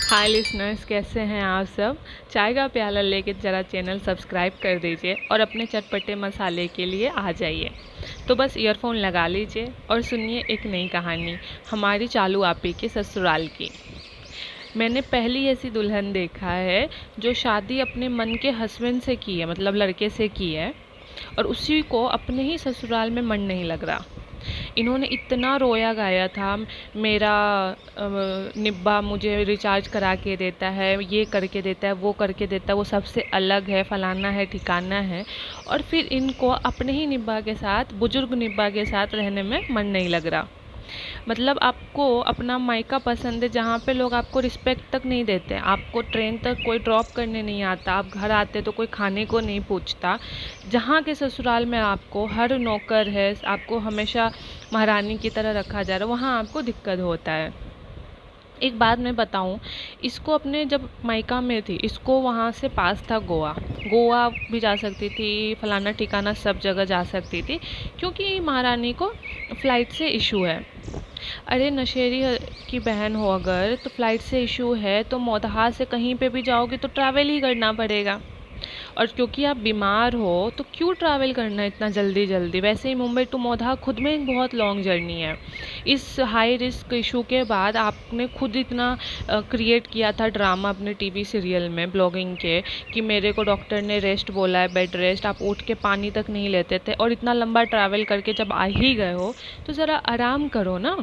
हाय listeners, कैसे हैं आप सब। चाय का प्याला लेके ज़रा चैनल सब्सक्राइब कर दीजिए और अपने चटपटे मसाले के लिए आ जाइए। तो बस ईयरफोन लगा लीजिए और सुनिए एक नई कहानी हमारी चालू आपी के ससुराल की। मैंने पहली ऐसी दुल्हन देखा है जो शादी अपने मन के हस्बैंड से की है, मतलब लड़के से की है, और उसी को अपने ही ससुराल में मन नहीं लग रहा। इन्होंने इतना रोया गाया था, मेरा निब्बा मुझे रिचार्ज करा के देता है, ये करके देता है, वो करके देता है, वो सबसे अलग है, फलाना है, ठिकाना है। और फिर इनको अपने ही निब्बा के साथ, बुजुर्ग निब्बा के साथ रहने में मन नहीं लग रहा। मतलब आपको अपना मायका पसंद है जहाँ पे लोग आपको रिस्पेक्ट तक नहीं देते, आपको ट्रेन तक कोई ड्रॉप करने नहीं आता, आप घर आते तो कोई खाने को नहीं पूछता। जहाँ के ससुराल में आपको हर नौकर है, आपको हमेशा महारानी की तरह रखा जा रहा है, वहाँ आपको दिक्कत होता है। एक बात मैं बताऊं, इसको अपने जब मायका में थी, इसको वहाँ से पास था गोवा। गोवा भी जा सकती थी, फलाना ठिकाना सब जगह जा सकती थी, क्योंकि महारानी को फ़्लाइट से इशू है। अरे नशेड़ी की बहन हो अगर तो फ़्लाइट से इशू है तो मौदहा से कहीं पे भी जाओगे तो ट्रैवल ही करना पड़ेगा। और क्योंकि आप बीमार हो तो क्यों ट्रैवल करना इतना जल्दी जल्दी। वैसे ही मुंबई टू मौदहा खुद में एक बहुत लॉन्ग जर्नी है। इस हाई रिस्क इशू के बाद आपने खुद इतना क्रिएट किया था ड्रामा अपने टीवी सीरियल में, ब्लॉगिंग के, कि मेरे को डॉक्टर ने रेस्ट बोला है, बेड रेस्ट, आप उठ के पानी तक नहीं लेते थे, और इतना लंबा ट्रैवल करके जब आ ही गए हो तो ज़रा आराम करो ना।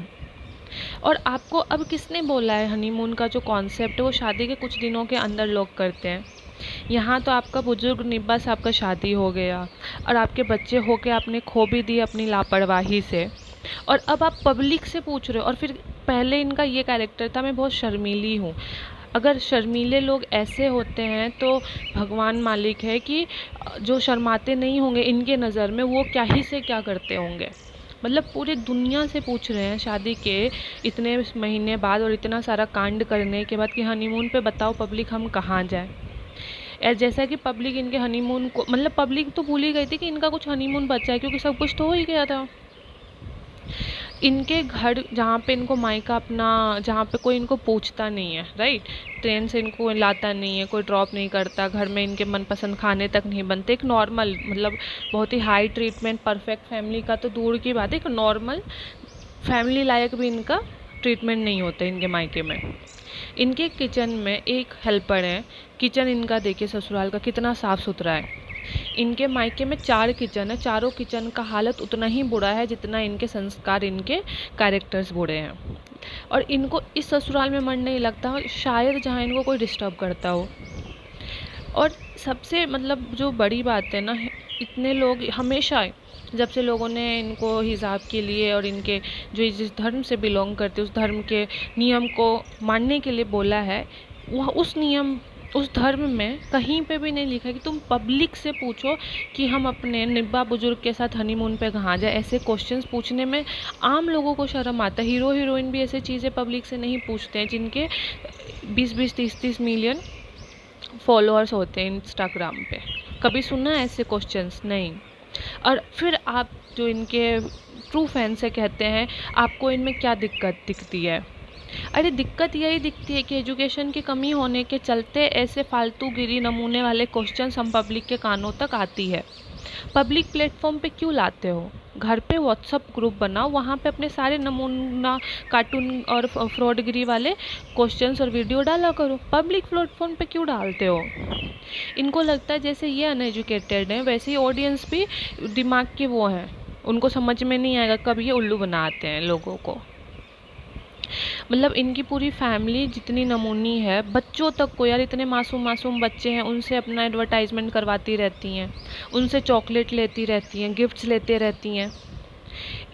और आपको अब किसने बोला है हनीमून का जो कॉन्सेप्ट है वो शादी के कुछ दिनों के अंदर लोग करते हैं। यहाँ तो आपका बुजुर्ग निब्बा साहब का शादी हो गया और आपके बच्चे होके आपने खो भी दिए अपनी लापरवाही से, और अब आप पब्लिक से पूछ रहे हो। और फिर पहले इनका ये कैरेक्टर था, मैं बहुत शर्मीली हूँ। अगर शर्मीले लोग ऐसे होते हैं तो भगवान मालिक है कि जो शर्माते नहीं होंगे इनके नज़र में, वो क्या ही से क्या करते होंगे। मतलब पूरी दुनिया से पूछ रहे हैं शादी के इतने महीने बाद और इतना सारा कांड करने के बाद कि हनीमून पे बताओ पब्लिक हम कहाँ जाए। जैसा कि पब्लिक इनके हनीमून को, मतलब पब्लिक तो भूल ही गई थी कि इनका कुछ हनीमून बचा है, क्योंकि सब कुछ तो हो ही गया था। इनके घर जहाँ पे इनको मायका अपना, जहाँ पे कोई इनको पूछता नहीं है, राइट, ट्रेन से इनको लाता नहीं है, कोई ड्रॉप नहीं करता, घर में इनके मनपसंद खाने तक नहीं बनते, एक नॉर्मल, मतलब बहुत ही हाई ट्रीटमेंट, परफेक्ट फैमिली का तो दूर की बात है, एक नॉर्मल फैमिली लायक भी इनका ट्रीटमेंट नहीं होता इनके मायके में। इनके किचन में एक हेल्पर है, किचन इनका देखिए ससुराल का कितना साफ़ सुथरा है। इनके मायके में 4 किचन है, चारों किचन का हालत उतना ही बुरा है जितना इनके संस्कार, इनके कैरेक्टर्स बुरे हैं। और इनको इस ससुराल में मन नहीं लगता, शायद जहाँ इनको कोई डिस्टर्ब करता हो। और सबसे मतलब जो बड़ी बात है ना, इतने लोग हमेशा, जब से लोगों ने इनको हिजाब के लिए और इनके जो जिस धर्म से बिलोंग करते उस धर्म के नियम को मानने के लिए बोला है, वह उस नियम, उस धर्म में कहीं पे भी नहीं लिखा है कि तुम पब्लिक से पूछो कि हम अपने निब्बा बुजुर्ग के साथ हनीमून पे कहाँ जाए। ऐसे क्वेश्चंस पूछने में आम लोगों को शर्म आता है। हीरो हीरोइन भी ऐसे चीज़ें पब्लिक से नहीं पूछते हैं जिनके 20-20, 30-30 मिलियन फॉलोअर्स होते हैं इंस्टाग्राम पे। कभी सुना है ऐसे क्वेश्चंस? नहीं। और फिर आप जो इनके ट्रू फैन से कहते हैं आपको इनमें क्या दिक्कत दिखती है। अरे दिक्कत यही दिखती है कि एजुकेशन की कमी होने के चलते ऐसे फालतूगिरी नमूने वाले क्वेश्चंस हम पब्लिक के कानों तक आती है। पब्लिक प्लेटफॉर्म पे क्यों लाते हो? घर पे व्हाट्सअप ग्रुप बनाओ, वहाँ पे अपने सारे नमूना कार्टून और फ्रॉडगिरी वाले क्वेश्चंस और वीडियो डाला करो। पब्लिक प्लेटफॉर्म पे क्यों डालते हो? इनको लगता है जैसे ये अनएजुकेटेड हैं वैसे ही ऑडियंस भी दिमाग के वो हैं, उनको समझ में नहीं आएगा कब ये उल्लू बनाते हैं लोगों को। मतलब इनकी पूरी फैमिली जितनी नमूनी है, बच्चों तक को, यार इतने मासूम मासूम बच्चे हैं, उनसे अपना एडवर्टाइजमेंट करवाती रहती हैं, उनसे चॉकलेट लेती रहती हैं, गिफ्ट्स लेते रहती हैं।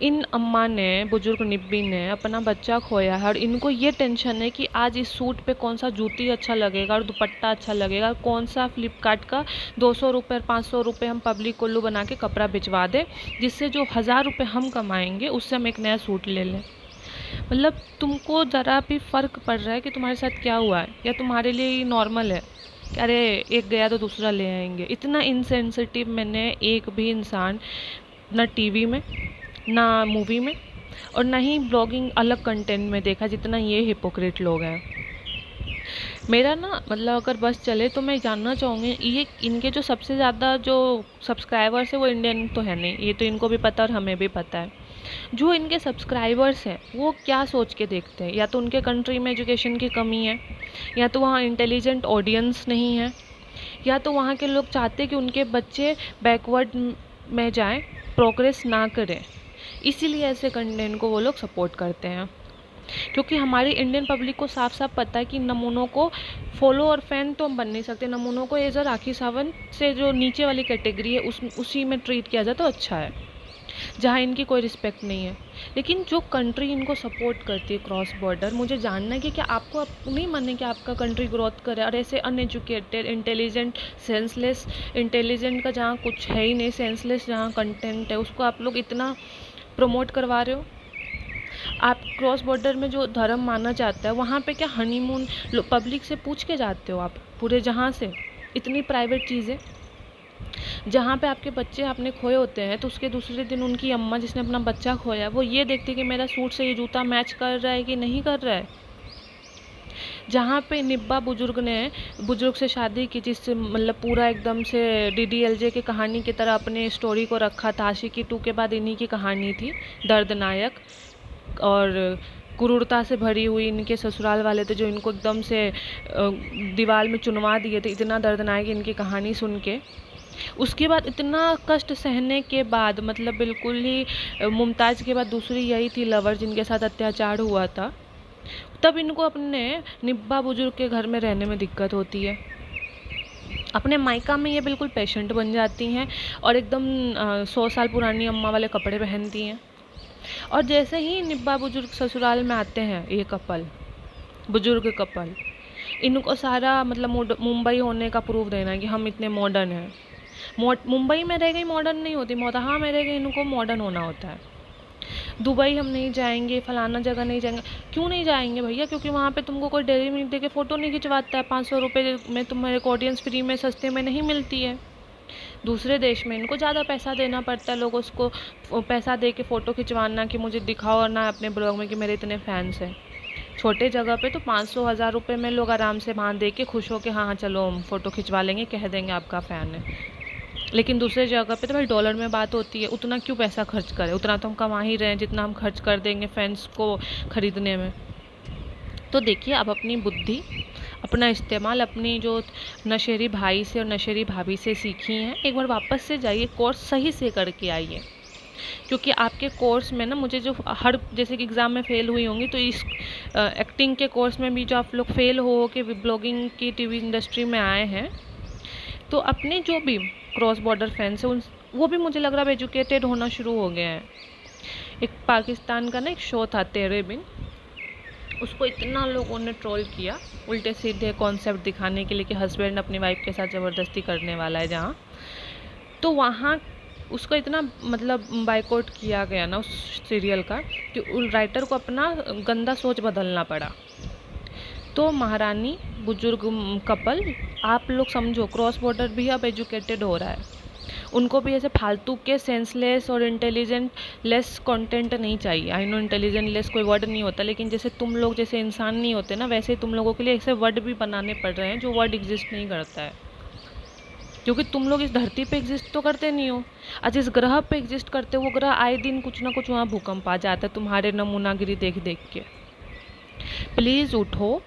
इन अम्मा ने, बुजुर्ग निब्बी ने अपना बच्चा खोया है और इनको ये टेंशन है कि आज इस सूट पे कौन सा जूती अच्छा लगेगा और दुपट्टा अच्छा लगेगा, कौन सा फ्लिपकार्ट का 200 रुपये और 500 रुपये हम पब्लिक उल्लू बना के कपड़ा भिजवा दें, जिससे जो 1000 रुपये हम कमाएंगे उससे हम एक नया सूट ले लें। मतलब तुमको ज़रा भी फ़र्क पड़ रहा है कि तुम्हारे साथ क्या हुआ है, या तुम्हारे लिए ये नॉर्मल है? अरे एक गया तो दूसरा ले आएंगे। इतना इनसेंसिटिव मैंने एक भी इंसान ना टीवी में, ना मूवी में, और ना ही ब्लॉगिंग अलग कंटेंट में देखा जितना ये हिपोक्रेट लोग हैं। मेरा ना मतलब अगर बस चले तो मैं जानना चाहूँगी, ये इनके जो सबसे ज़्यादा जो सब्सक्राइबर्स है वो इंडियन तो है नहीं, ये तो इनको भी पता और हमें भी पता है। जो इनके सब्सक्राइबर्स हैं वो क्या सोच के देखते हैं, या तो उनके कंट्री में एजुकेशन की कमी है, या तो वहाँ इंटेलिजेंट ऑडियंस नहीं है, या तो वहाँ के लोग चाहते हैं कि उनके बच्चे बैकवर्ड में जाएं, प्रोग्रेस ना करें, इसीलिए ऐसे कंटेंट को वो लोग सपोर्ट करते हैं। क्योंकि हमारी इंडियन पब्लिक को साफ साफ पता है कि नमूनों को फॉलो और फैन तो हम बन नहीं सकते, नमूनों को एज अ राखी सावंत से जो नीचे वाली कैटेगरी है उसी में ट्रीट किया जाए तो अच्छा है, जहाँ इनकी कोई रिस्पेक्ट नहीं है। लेकिन जो कंट्री इनको सपोर्ट करती है क्रॉस बॉर्डर, मुझे जानना है कि क्या आपको नहीं मन है कि आपका कंट्री ग्रोथ करे, और ऐसे अनएजुकेटेड इंटेलिजेंट सेंसलेस, इंटेलिजेंट का जहाँ कुछ है ही नहीं, सेंसलेस जहाँ कंटेंट है उसको आप लोग इतना प्रमोट करवा रहे हो। आप क्रॉस बॉर्डर में जो धर्म माना जाता है वहाँ पे क्या हनीमून पब्लिक से पूछ के जाते हो आप पूरे जहाँ से? इतनी प्राइवेट चीज़ें जहाँ पे आपके बच्चे आपने खोए होते हैं, तो उसके दूसरे दिन उनकी अम्मा जिसने अपना बच्चा खोया वो ये देखती कि मेरा सूट से ये जूता मैच कर रहा है कि नहीं कर रहा है। जहाँ पे निब्बा बुजुर्ग से शादी की, जिससे मतलब पूरा एकदम से DDLJ की कहानी की तरह अपने स्टोरी को रखा था, आशिकी 2 के बाद इन्हीं की कहानी थी दर्दनायक और क्रूरता से भरी हुई। इनके ससुराल वाले थे जो इनको एकदम से दीवार में चुनवा दिए थे, इतना दर्दनाक इनकी कहानी सुन के। उसके बाद इतना कष्ट सहने के बाद, मतलब बिल्कुल ही मुमताज़ के बाद दूसरी यही थी लवर जिनके साथ अत्याचार हुआ था, तब इनको अपने निब्बा बुजुर्ग के घर में रहने में दिक्कत होती है। अपने मायका में ये बिल्कुल पेशेंट बन जाती हैं और एकदम 100 साल पुरानी अम्मा वाले कपड़े पहनती हैं। और जैसे ही निब्बा बुजुर्ग ससुराल में आते हैं, ये कपल, बुजुर्ग कपल, इनको सारा मतलब मुंबई होने का प्रूफ देना है कि हम इतने मॉडर्न हैं। मुंबई में रह गई मॉडर्न नहीं होती, मोदहा में रह गई इनको मॉडर्न होना होता है। दुबई हम नहीं जाएंगे, फलाना जगह नहीं जाएंगे। क्यों नहीं जाएंगे भैया? क्योंकि वहाँ पे तुमको कोई डेली मिनट दे के फ़ोटो नहीं खिंचवाता है। 500 रुपये में तुम्हारे को ऑडियंस फ्री में सस्ते में नहीं मिलती है। दूसरे देश में इनको ज़्यादा पैसा देना पड़ता है, लोग उसको पैसा दे के फ़ोटो खिंचवाना कि मुझे दिखाओ और ना अपने ब्लॉग में कि मेरे इतने फैंस हैं। छोटे जगह पे तो 500-1000 रुपये में लोग आराम से वहाँ दे के खुश हो के हाँ चलो हम फ़ोटो खिंचवा लेंगे, कह देंगे आपका फ़ैन है। लेकिन दूसरे जगह पे तो भाई डॉलर में बात होती है, उतना क्यों पैसा खर्च करें? उतना तो हम कमा ही रहे हैं जितना हम खर्च कर देंगे फैंस को ख़रीदने में। तो देखिए, अब अपनी बुद्धि, अपना इस्तेमाल अपनी जो नशेरी भाई से और नशेरी भाभी से सीखी हैं, एक बार वापस से जाइए, कोर्स सही से करके आइए। क्योंकि आपके कोर्स में ना, मुझे जो हर जैसे कि एग्ज़ाम में फ़ेल हुई होंगी, तो इस एक्टिंग के कोर्स में भी जो आप लोग फ़ेल हो के ब्लॉगिंग की टीवी इंडस्ट्री में आए हैं, तो अपने जो भी क्रॉस बॉर्डर फैंस हैं वो भी मुझे लग रहा है एजुकेटेड होना शुरू हो गए हैं। एक पाकिस्तान का ना एक शो था तेरे बिन, उसको इतना लोगों ने ट्रोल किया उल्टे सीधे कॉन्सेप्ट दिखाने के लिए कि हस्बैंड अपनी वाइफ के साथ ज़बरदस्ती करने वाला है जहाँ, तो वहाँ उसको इतना मतलब बाइकआउट किया गया ना उस सीरियल का कि उस राइटर को अपना गंदा सोच बदलना पड़ा। तो महारानी बुजुर्ग कपल, आप लोग समझो, क्रॉस बॉर्डर भी अब एजुकेटेड हो रहा है, उनको भी ऐसे फालतू के सेंसलेस और इंटेलिजेंट लेस कंटेंट नहीं चाहिए। आई नो इंटेलिजेंट लेस कोई वर्ड नहीं होता, लेकिन जैसे तुम लोग जैसे इंसान नहीं होते ना, वैसे तुम लोगों के लिए ऐसे वर्ड भी बनाने पड़ रहे हैं जो वर्ड एग्जिस्ट नहीं करता है। क्योंकि तुम लोग इस धरती पे एग्जिस्ट तो करते नहीं हो, आज इस ग्रह पे एग्जिस्ट करते हो, वो ग्रह आए दिन कुछ ना कुछ वहाँ भूकंप आ जाता है तुम्हारे नमूनागिरी देख देख के। प्लीज़ उठो,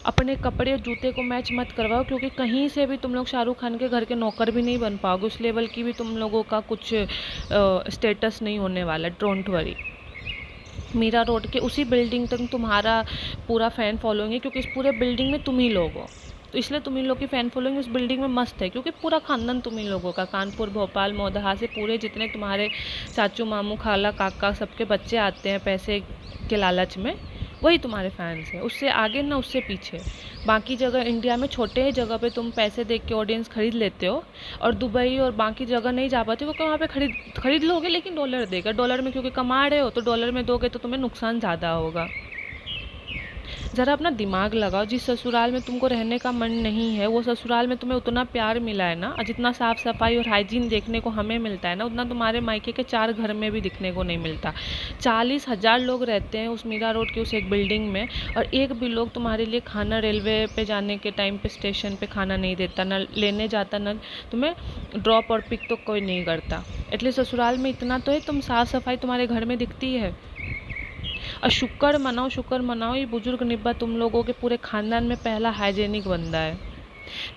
अपने कपड़े और जूते को मैच मत करवाओ, क्योंकि कहीं से भी तुम लोग शाहरुख खान के घर के नौकर भी नहीं बन पाओगे, उस लेवल की भी तुम लोगों का कुछ स्टेटस नहीं होने वाला। डोंट वरी, मीरा रोड के उसी बिल्डिंग तक तुम्हारा पूरा फ़ैन फॉलोइंग है, क्योंकि इस पूरे बिल्डिंग में तुम ही लोग हो, तो इसलिए तुम ही लोग की फ़ैन फॉलोइंग उस बिल्डिंग में मस्त है, क्योंकि पूरा खानदान तुम ही लोगों का, कानपुर, भोपाल, मौदहा से पूरे जितने तुम्हारे चाचू, मामू, खाला, काका, सबके बच्चे आते हैं पैसे के लालच में, वही तुम्हारे फैंस हैं। उससे आगे ना उससे पीछे। बाकी जगह इंडिया में छोटे जगह पे तुम पैसे देख के ऑडियंस खरीद लेते हो, और दुबई और बाकी जगह नहीं जा पाते, क्योंकि वहाँ पे खरीद लोगे लेकिन डॉलर देकर, डॉलर में क्योंकि कमा रहे हो तो डॉलर में दोगे तो तुम्हें नुकसान ज़्यादा होगा। ज़रा अपना दिमाग लगाओ। जिस ससुराल में तुमको रहने का मन नहीं है, वो ससुराल में तुम्हें उतना प्यार मिला है ना, और जितना साफ़ सफाई और हाइजीन देखने को हमें मिलता है ना, उतना तुम्हारे मायके के 4 घर में भी दिखने को नहीं मिलता। 40,000 लोग रहते हैं उस मीरा रोड की उस एक बिल्डिंग में, और एक भी लोग तुम्हारे लिए खाना रेलवे पे जाने के टाइम पे स्टेशन पे खाना नहीं देता, ना लेने जाता, ना तुम्हें ड्रॉप और पिक तो कोई नहीं करता। एटलीस्ट ससुराल में इतना तो है, तुम साफ़ सफाई तुम्हारे घर में दिखती है। और शुक्र मनाओ, ये बुजुर्ग निब्बा तुम लोगों के पूरे खानदान में पहला हाइजेनिक बंदा है।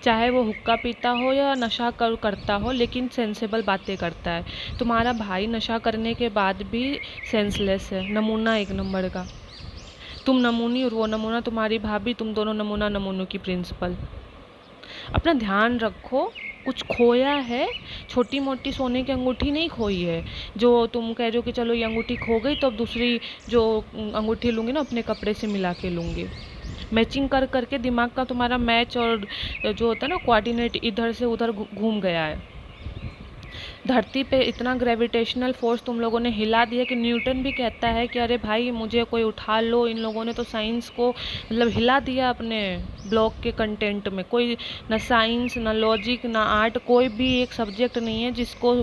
चाहे वो हुक्का पीता हो या नशा करता हो, लेकिन सेंसेबल बातें करता है। तुम्हारा भाई नशा करने के बाद भी सेंसलेस है, नमूना एक नंबर का। तुम नमूनी और वो नमूना, तुम्हारी भाभी, तुम दोनों नमूना नमूनों की प्रिंसिपल। अपना ध्यान रखो। कुछ खोया है, छोटी मोटी सोने की अंगूठी नहीं खोई है जो तुम कह रहे हो कि चलो ये अंगूठी खो गई तो अब दूसरी जो अंगूठी लूँगी ना अपने कपड़े से मिला के लूँगी। मैचिंग कर करके दिमाग का तुम्हारा मैच और जो होता है ना कोऑर्डिनेट इधर से उधर घूम गया है। धरती पे इतना ग्रेविटेशनल फोर्स तुम लोगों ने हिला दिया कि न्यूटन भी कहता है कि अरे भाई मुझे कोई उठा लो। इन लोगों ने तो साइंस को मतलब हिला दिया अपने ब्लॉग के कंटेंट में। कोई ना साइंस, ना लॉजिक, ना आर्ट, कोई भी एक सब्जेक्ट नहीं है जिसको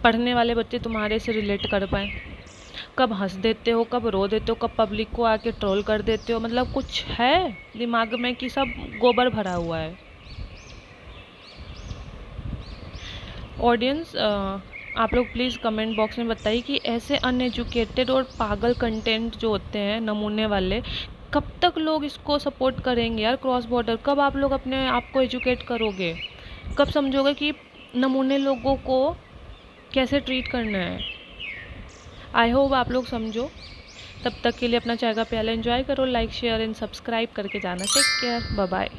पढ़ने वाले बच्चे तुम्हारे से रिलेट कर पाएँ। कब हंस देते हो, कब रो देते हो, कब पब्लिक को आके ट्रोल कर देते हो, मतलब कुछ है दिमाग में कि सब गोबर भरा हुआ है। ऑडियंस, आप लोग प्लीज़ कमेंट बॉक्स में बताइए कि ऐसे अनएजुकेटेड और पागल कंटेंट जो होते हैं नमूने वाले, कब तक लोग इसको सपोर्ट करेंगे यार। क्रॉस बॉर्डर कब आप लोग अपने आप को एजुकेट करोगे, कब समझोगे कि नमूने लोगों को कैसे ट्रीट करना है। आई होप आप लोग समझो। तब तक के लिए अपना चाय का प्याला एंजॉय करो, लाइक शेयर एंड सब्सक्राइब करके जाना। Take care, bye bye.